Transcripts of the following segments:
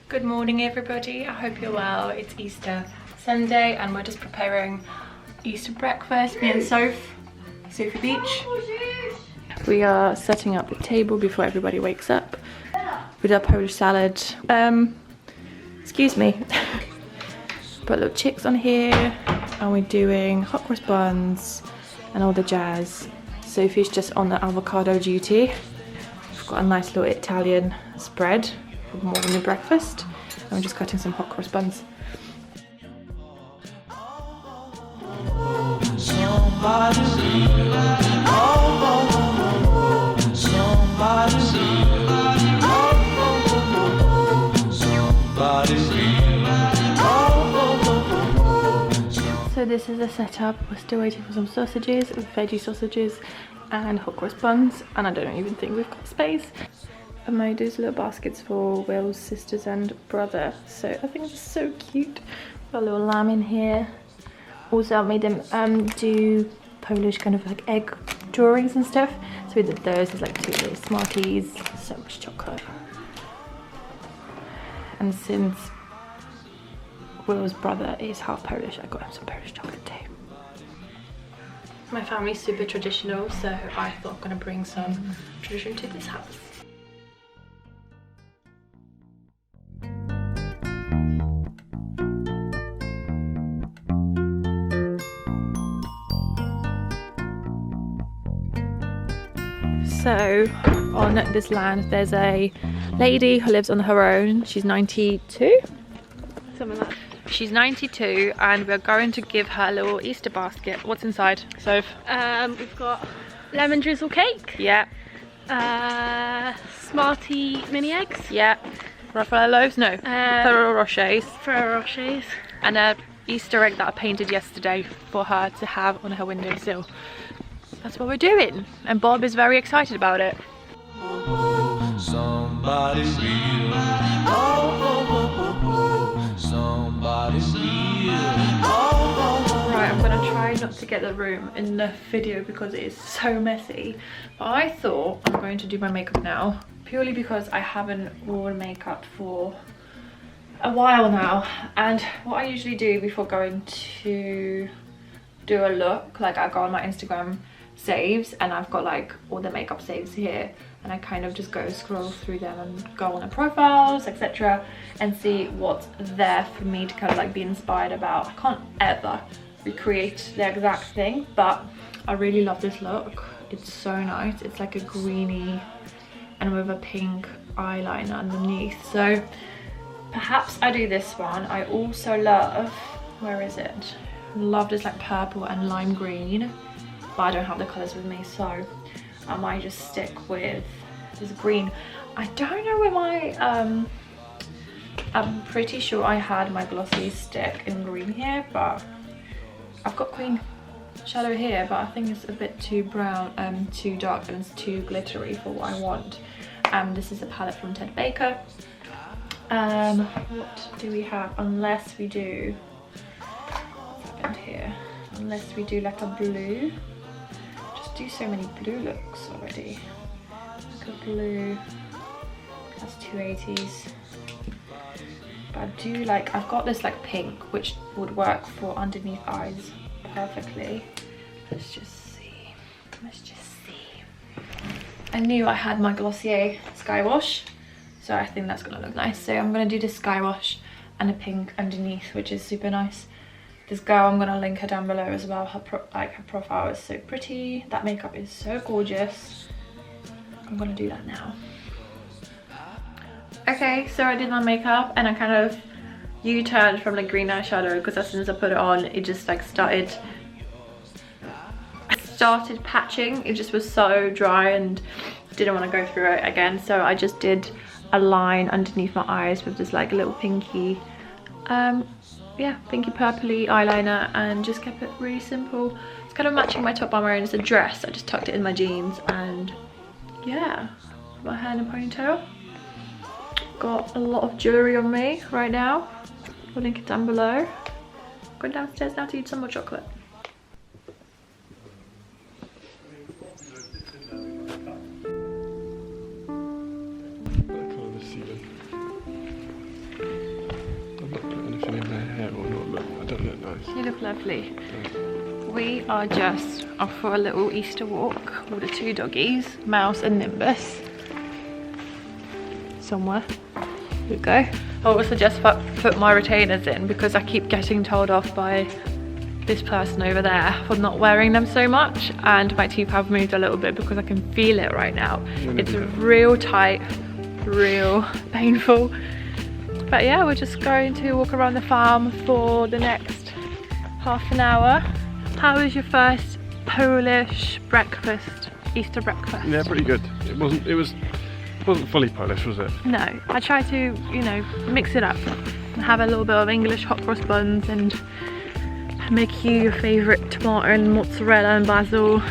Good morning everybody, I hope you're well. It's Easter Sunday and we're just preparing Easter breakfast, me and Sophie Beach. We are setting up the table before everybody wakes up with our Polish salad. Excuse me. Put little chicks on here and we're doing hot cross buns and all the jazz. Sophie's just on the avocado duty. We've got a nice little Italian spread for morning breakfast and we're just cutting some hot cross buns. So this is the setup. We're still waiting for some sausages, veggie sausages and hot cross buns, and I don't even think we've got space. I made these little baskets for Will's sisters and brother, so I think it's so cute. Got a little lamb in here. Also I made them do Polish kind of like egg drawings and stuff, so we did those. There's like 2 little Smarties, so much chocolate. And since Will's brother is half Polish, I got him some Polish chocolate too. My family's super traditional, so I thought I'm gonna bring some tradition to this house. So on this land there's a lady who lives on her own. She's 92? Something like that. She's 92 and we're going to give her a little Easter basket. What's inside, Soph? We've got lemon drizzle cake. Yeah. Smartie mini eggs. Yeah. Raffaello loaves? No. Ferrero Rochers. Ferrero Rochers. And a Easter egg that I painted yesterday for her to have on her windowsill. That's what we're doing. And Bob is very excited about it. Somebody's real. Somebody's real. Right, I'm gonna try not to get the room in the video because it is so messy. But I thought I'm going to do my makeup now, purely because I haven't worn makeup for a while now. And what I usually do before going to do a look, like I go on my Instagram saves and I've got like all the makeup saves here, and I kind of just go scroll through them and go on the profiles, etc., and see what's there for me to kind of like be inspired about. I can't ever recreate the exact thing, but I really love this look. It's so nice. It's like a greeny and with a pink eyeliner underneath, so perhaps I do this one. I also love, where is it? Love this like purple and lime green, but I don't have the colours with me, so I might just stick with this green. I don't know where my I'm pretty sure I had my glossy stick in green here, but I've got green shadow here, but I think it's a bit too brown, too dark, and it's too glittery for what I want. This is a palette from Ted Baker. What do we have? Unless we do, what's happened here? Unless we do like a blue. Just do so many blue looks already. Like a blue, that's 280s. But I do like, I've got this like pink, which would work for underneath eyes perfectly. Let's just see. Let's just see. I knew I had my Glossier Sky Wash, so I think that's gonna look nice. So I'm gonna do the Sky Wash and a pink underneath, which is super nice. This girl, I'm gonna link her down below as well. Her profile is so pretty. That makeup is so gorgeous. I'm gonna do that now. Okay, so I did my makeup and I kind of U-turned from like green eyeshadow because as soon as I put it on, it just like started patching. It just was so dry and didn't want to go through it again. So I just did a line underneath my eyes with this like little pinky, yeah, pinky purpley eyeliner, and just kept it really simple. It's kind of matching my top I'm wearing. It's a dress. I just tucked it in my jeans and yeah, my hair in a ponytail. Got a lot of jewellery on me right now. I'll link it down below. Going downstairs now to eat some more chocolate. You look lovely. We are just off for a little Easter walk with the two doggies, Mouse and Nimbus. Somewhere. Here we go. I also just put my retainers in because I keep getting told off by this person over there for not wearing them so much, and my teeth have moved a little bit because I can feel it right now. It's real tight, real painful. But yeah, we're just going to walk around the farm for the next half an hour. How was your first Polish breakfast, Easter breakfast? Yeah, pretty good. It wasn't fully Polish, was it? No, I try to, you know, mix it up. Have a little bit of English hot cross buns and make you your favourite tomato and mozzarella and basil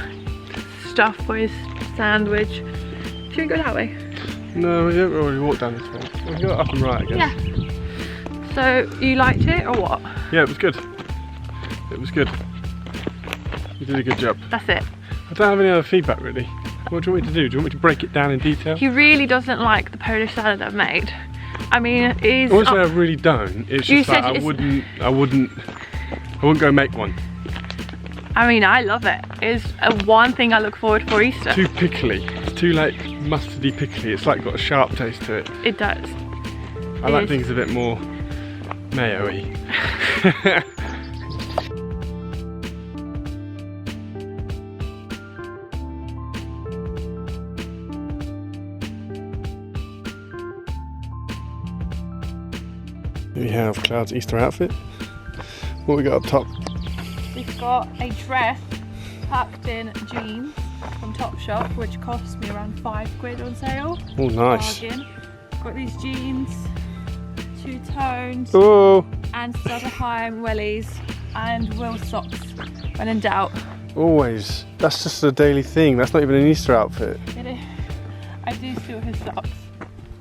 stuff for his sandwich. Should we go that way? No, we don't really walk down this way. We can go up and right, I guess. Yeah. So, you liked it or what? Yeah, it was good. It was good. You did a good job. That's it. I don't have any other feedback really. What do you want me to do? Do you want me to break it down in detail? He really doesn't like the Polish salad I've made. I mean, it is... I won't say I really don't. It's just that I wouldn't go make one. I mean, I love it. It's one thing I look forward for Easter. Too pickly. It's too like mustardy pickly. It's like got a sharp taste to it. It does. I like things a bit more mayo-y. We have Cloud's Easter outfit. What we got up top? We've got a dress packed in jeans from Topshop, which cost me around £5 on sale. Oh, nice. Bargain. Got these jeans, two tones, Oh, and Soderheim wellies, and Will socks when in doubt. always. That's just a daily thing. That's not even an Easter outfit. It is. I do steal his socks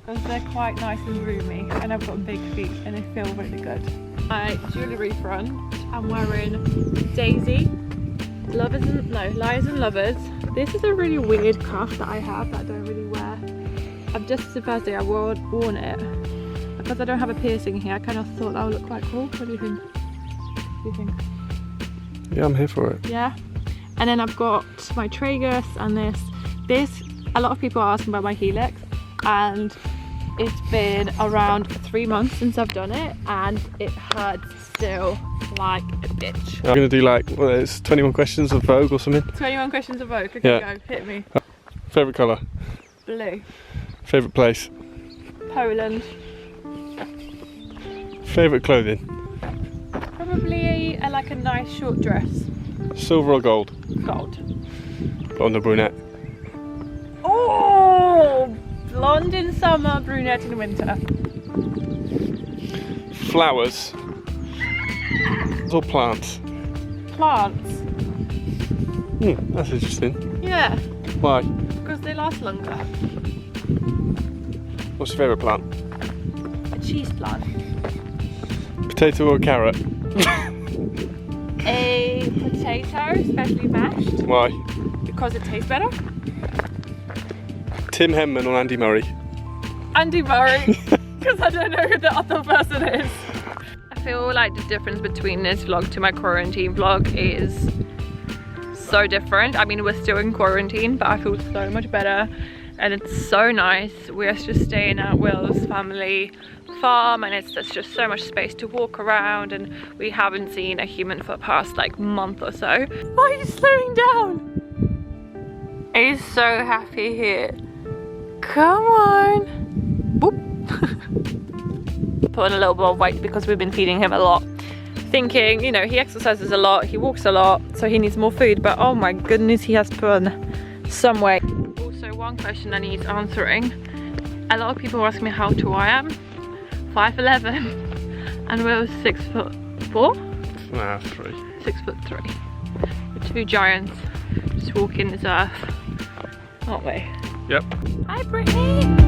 because they're quite nice and roomy, and I've got big feet and they feel really good. My jewellery front, I'm wearing Daisy, Liars and Lovers. This is a really weird cuff that I have that I don't really wear. This is the first day I've worn it. Because I don't have a piercing here, I kind of thought that would look quite cool. What do you think? What do you think? Yeah, I'm here for it. Yeah. And then I've got my tragus and this. A lot of people are asking about my helix, and it's been around 3 months since I've done it, and it hurts still like a bitch. I'm gonna do like, what is it, 21 questions of Vogue or something? 21 questions of Vogue. Okay, Yeah. go, hit me. Favourite colour? Blue. Favourite place? Poland. Favourite clothing? Probably like a nice short dress. Silver or gold? Gold. Blonde or brunette? Oh! Blonde in summer, brunette in winter. Flowers or plants? Plants. That's interesting. Yeah, Why? because they last longer. What's your favourite plant? A cheese plant. Potato or carrot? A potato, especially mashed, Why? because it tastes better. Tim Henman or Andy Murray? Andy Murray, because I don't know who the other person is. I feel like the difference between this vlog to my quarantine vlog is so different. I mean, we're still in quarantine, but I feel so much better, and it's so nice. We're just staying at Will's family farm, and there's just so much space to walk around, and we haven't seen a human for the past like month or so. Why are you slowing down? He's so happy here. Come on. Boop. Put on a little bit of weight because we've been feeding him a lot. Thinking, you know, he exercises a lot, he walks a lot, so he needs more food, but oh my goodness, he has put on some weight. Also, one question I need answering. A lot of people ask me how tall I am. 5'11", and we're 6'4". Nah, 3. 6'3". We're two giants just walking this earth, aren't we? Yep. Hi Brittany!